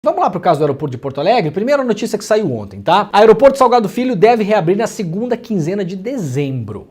Vamos lá para o caso do aeroporto de Porto Alegre. Primeira notícia que saiu ontem, tá? Aeroporto Salgado Filho deve reabrir na segunda quinzena de dezembro.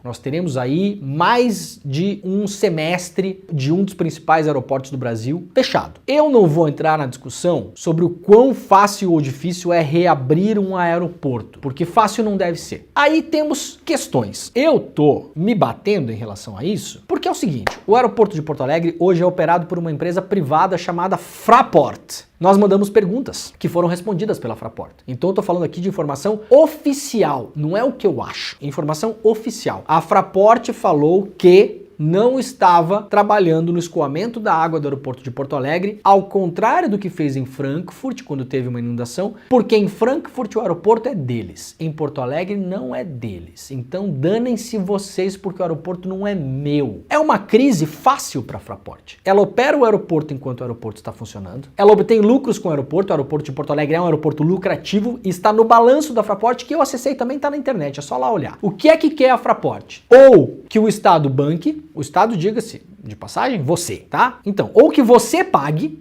Nós teremos aí mais de um semestre de um dos principais aeroportos do Brasil fechado. Eu não vou entrar na discussão sobre o quão fácil ou difícil é reabrir um aeroporto, porque fácil não deve ser. Aí temos questões. Eu tô me batendo em relação a isso, porque é o seguinte, o aeroporto de Porto Alegre hoje é operado por uma empresa privada chamada Fraport. Nós mandamos perguntas que foram respondidas pela Fraport. Então eu tô falando aqui de informação oficial, não é o que eu acho, é informação oficial. A Fraport falou que não estava trabalhando no escoamento da água do aeroporto de Porto Alegre, ao contrário do que fez em Frankfurt, quando teve uma inundação, porque em Frankfurt o aeroporto é deles, em Porto Alegre não é deles. Então danem-se vocês porque o aeroporto não é meu. É uma crise fácil para a Fraport. Ela opera o aeroporto enquanto o aeroporto está funcionando, ela obtém lucros com o aeroporto de Porto Alegre é um aeroporto lucrativo e está no balanço da Fraport, que eu acessei também, está na internet, é só lá olhar. O que é que quer a Fraport? Ou que o Estado banque, o Estado, diga-se de passagem, você, tá? Então, ou que você pague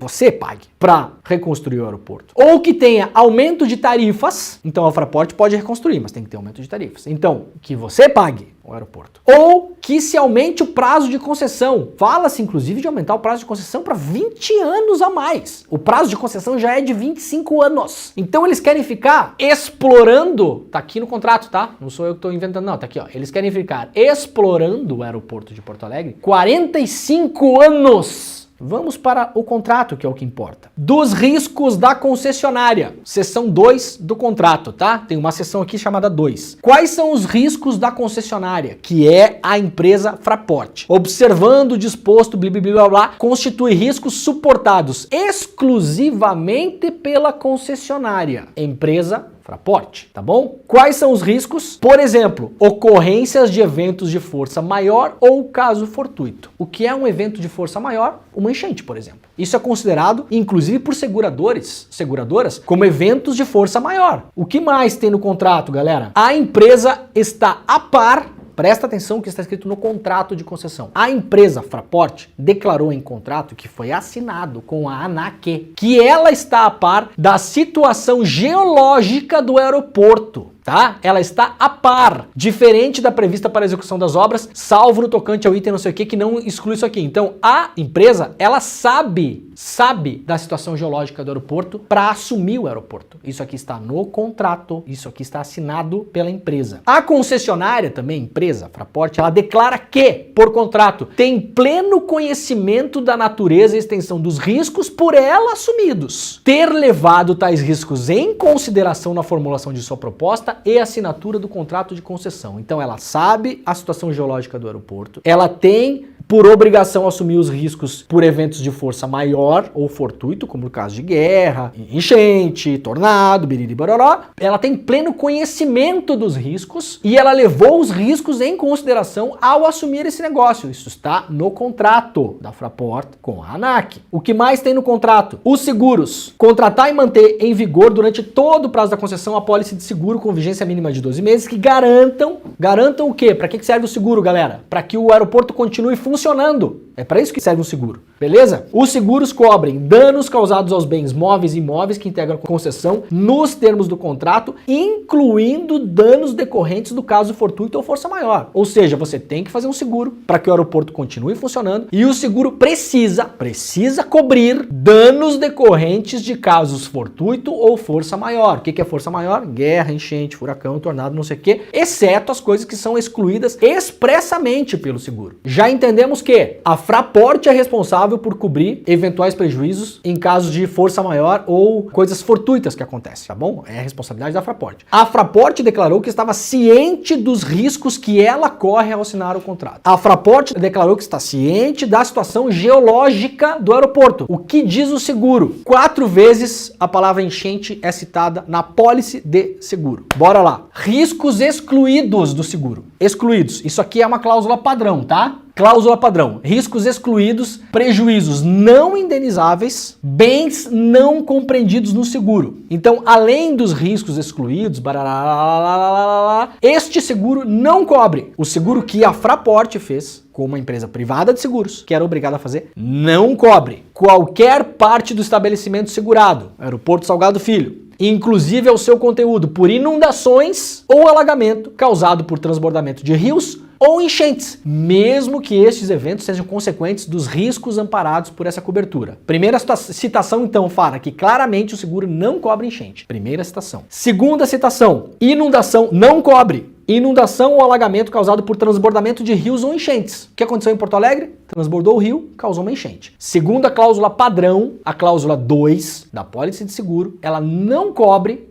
para reconstruir o aeroporto, ou que tenha aumento de tarifas, então a Fraport pode reconstruir, mas tem que ter aumento de tarifas. Então, que você pague o aeroporto. Ou que se aumente o prazo de concessão. Fala-se, inclusive, de aumentar o prazo de concessão para 20 anos a mais. O prazo de concessão já é de 25 anos. Então eles querem ficar explorando, tá aqui no contrato, tá? Não sou eu que estou inventando, não, tá aqui, ó. Eles querem ficar explorando o aeroporto de Porto Alegre 45 anos. Vamos para o contrato, que é o que importa. Dos riscos da concessionária. Seção 2 do contrato, tá? Tem uma seção aqui chamada 2. Quais são os riscos da concessionária? Que é a empresa Fraport. Observando o disposto, blá, blá, blá, blá, constitui riscos suportados exclusivamente pela concessionária. Empresa Fraport, tá bom? Quais são os riscos? Por exemplo, ocorrências de eventos de força maior ou caso fortuito. O que é um evento de força maior? Uma enchente, por exemplo. Isso é considerado, inclusive por seguradoras, como eventos de força maior. O que mais tem no contrato, galera? A empresa está a par. Presta atenção que está escrito no contrato de concessão. A empresa Fraport declarou em contrato que foi assinado com a ANAC que ela está a par da situação geológica do aeroporto. Tá? Ela está a par, diferente da prevista para a execução das obras, salvo no tocante ao item não sei o que não exclui isso aqui. Então, a empresa, ela sabe da situação geológica do aeroporto para assumir o aeroporto. Isso aqui está no contrato, isso aqui está assinado pela empresa. A concessionária também, empresa, Fraport, ela declara que, por contrato, tem pleno conhecimento da natureza e extensão dos riscos por ela assumidos. Ter levado tais riscos em consideração na formulação de sua proposta e assinatura do contrato de concessão. Então ela sabe a situação geológica do aeroporto, ela tem por obrigação assumir os riscos por eventos de força maior ou fortuito, como no caso de guerra, enchente, tornado, biriri bororó. Ela tem pleno conhecimento dos riscos e ela levou os riscos em consideração ao assumir esse negócio. Isso está no contrato da Fraport com a ANAC. O que mais tem no contrato? Os seguros. Contratar e manter em vigor durante todo o prazo da concessão a apólice de seguro com vigência mínima de 12 meses que garantam o quê? Para que serve o seguro, galera? Para que o aeroporto continue funcionando. É para isso que serve um seguro, beleza? Os seguros cobrem danos causados aos bens móveis e imóveis que integram a concessão nos termos do contrato, incluindo danos decorrentes do caso fortuito ou força maior. Ou seja, você tem que fazer um seguro para que o aeroporto continue funcionando e o seguro precisa cobrir danos decorrentes de casos fortuito ou força maior. O que é força maior? Guerra, enchente, furacão, tornado, não sei o que, exceto as coisas que são excluídas expressamente pelo seguro. Já entendemos que a Fraport é responsável por cobrir eventuais prejuízos em casos de força maior ou coisas fortuitas que acontecem, tá bom? É a responsabilidade da Fraport. A Fraport declarou que estava ciente dos riscos que ela corre ao assinar o contrato. A Fraport declarou que está ciente da situação geológica do aeroporto. O que diz o seguro? 4 vezes a palavra enchente é citada na apólice de seguro. Bora lá. Riscos excluídos do seguro. Excluídos. Isso aqui é uma cláusula padrão, tá? cláusula padrão, riscos excluídos, prejuízos não indenizáveis, bens não compreendidos no seguro. Então, além dos riscos excluídos, este seguro não cobre. O seguro que a Fraport fez com uma empresa privada de seguros, que era obrigada a fazer, não cobre qualquer parte do estabelecimento segurado, Aeroporto Salgado Filho, inclusive ao seu conteúdo, por inundações ou alagamento causado por transbordamento de rios ou enchentes, mesmo que estes eventos sejam consequentes dos riscos amparados por essa cobertura. Primeira citação, então, fala que claramente o seguro não cobre enchente. Primeira citação. Segunda citação, inundação não cobre. Inundação ou alagamento causado por transbordamento de rios ou enchentes. O que aconteceu em Porto Alegre? Transbordou o rio, causou uma enchente. Segunda cláusula padrão, a cláusula 2 da pólice de seguro, ela não cobre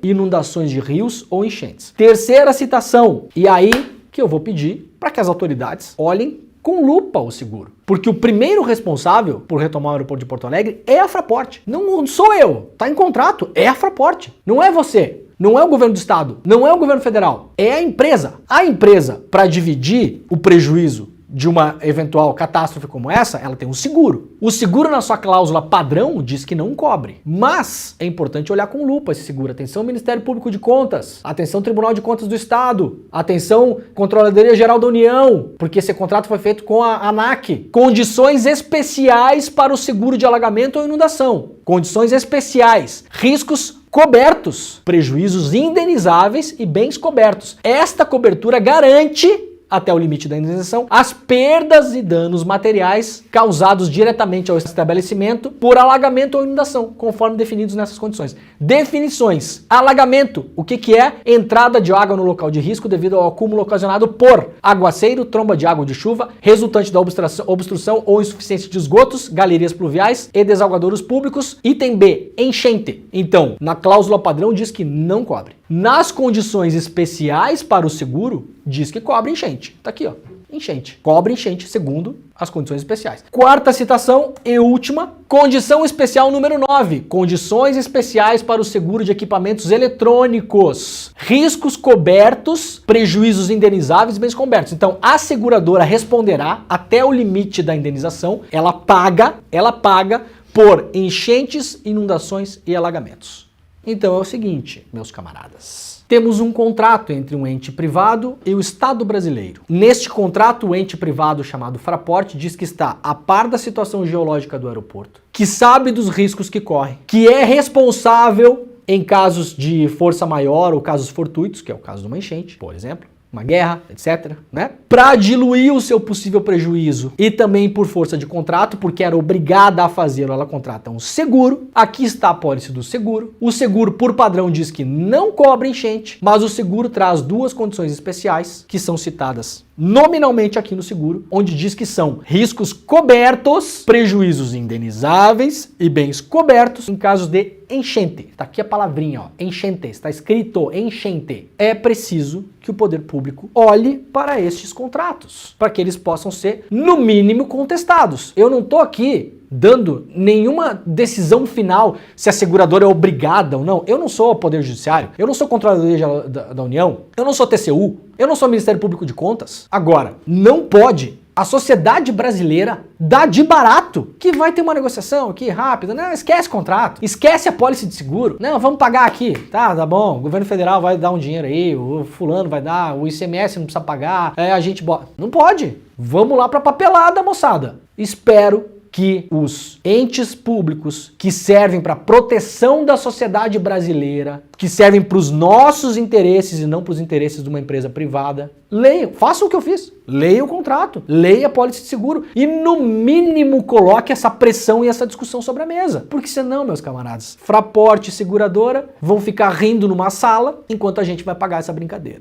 inundações de rios ou enchentes. Terceira citação, e aí que eu vou pedir para que as autoridades olhem com lupa o seguro. Porque o primeiro responsável por retomar o aeroporto de Porto Alegre é a Fraport. Não sou eu, tá em contrato, é a Fraport, não é você. Não é o governo do estado, não é o governo federal, é a empresa. A empresa, para dividir o prejuízo de uma eventual catástrofe como essa, ela tem um seguro. O seguro na sua cláusula padrão diz que não cobre. Mas é importante olhar com lupa esse seguro. Atenção Ministério Público de Contas, atenção Tribunal de Contas do Estado, atenção Controladoria Geral da União, porque esse contrato foi feito com a ANAC. Condições especiais para o seguro de alagamento ou inundação. Condições especiais. Riscos cobertos, prejuízos indenizáveis e bens cobertos. Esta cobertura garante, até o limite da indenização, as perdas e danos materiais causados diretamente ao estabelecimento por alagamento ou inundação, conforme definidos nessas condições. Definições. Alagamento. O que é? Entrada de água no local de risco devido ao acúmulo ocasionado por aguaceiro, tromba de água ou de chuva, resultante da obstrução ou insuficiência de esgotos, galerias pluviais e desalgadouros públicos. Item B. Enchente. Então, na cláusula padrão diz que não cobre. Nas condições especiais para o seguro, diz que cobre enchente. Tá aqui, ó. Enchente. Cobre enchente segundo as condições especiais. Quarta citação e última, condição especial número 9. Condições especiais para o seguro de equipamentos eletrônicos. Riscos cobertos, prejuízos indenizáveis e bens cobertos. Então, a seguradora responderá até o limite da indenização. Ela paga por enchentes, inundações e alagamentos. Então é o seguinte, meus camaradas. Temos um contrato entre um ente privado e o Estado brasileiro. Neste contrato, o ente privado chamado Fraport diz que está a par da situação geológica do aeroporto, que sabe dos riscos que corre, que é responsável em casos de força maior ou casos fortuitos, que é o caso de uma enchente, por exemplo, uma guerra, etc., né? Para diluir o seu possível prejuízo e também por força de contrato, porque era obrigada a fazer, ela contrata um seguro. Aqui está a pólice do seguro. O seguro, por padrão, diz que não cobre enchente, mas o seguro traz duas condições especiais que são citadas nominalmente aqui no seguro, onde diz que são riscos cobertos, prejuízos indenizáveis e bens cobertos em casos de enchente. Tá aqui a palavrinha, ó, enchente, está escrito enchente. É preciso que o poder público olhe para estes contratos, para que eles possam ser, no mínimo, contestados. Eu não tô aqui dando nenhuma decisão final se a seguradora é obrigada ou não. Eu não sou o Poder Judiciário, eu não sou Controladoria da União, eu não sou TCU, eu não sou Ministério Público de Contas. Agora, não pode a sociedade brasileira dar de barato que vai ter uma negociação aqui rápida. Não, esquece contrato, esquece a pólice de seguro. Não, vamos pagar aqui. Tá bom, o governo federal vai dar um dinheiro aí, o fulano vai dar, o ICMS não precisa pagar, a gente bota. Não pode. Vamos lá pra papelada, moçada. Espero que os entes públicos que servem para a proteção da sociedade brasileira, que servem para os nossos interesses e não para os interesses de uma empresa privada, leiam, façam o que eu fiz, leiam o contrato, leiam a pólice de seguro e no mínimo coloque essa pressão e essa discussão sobre a mesa, porque senão, meus camaradas, Fraport e seguradora vão ficar rindo numa sala enquanto a gente vai pagar essa brincadeira.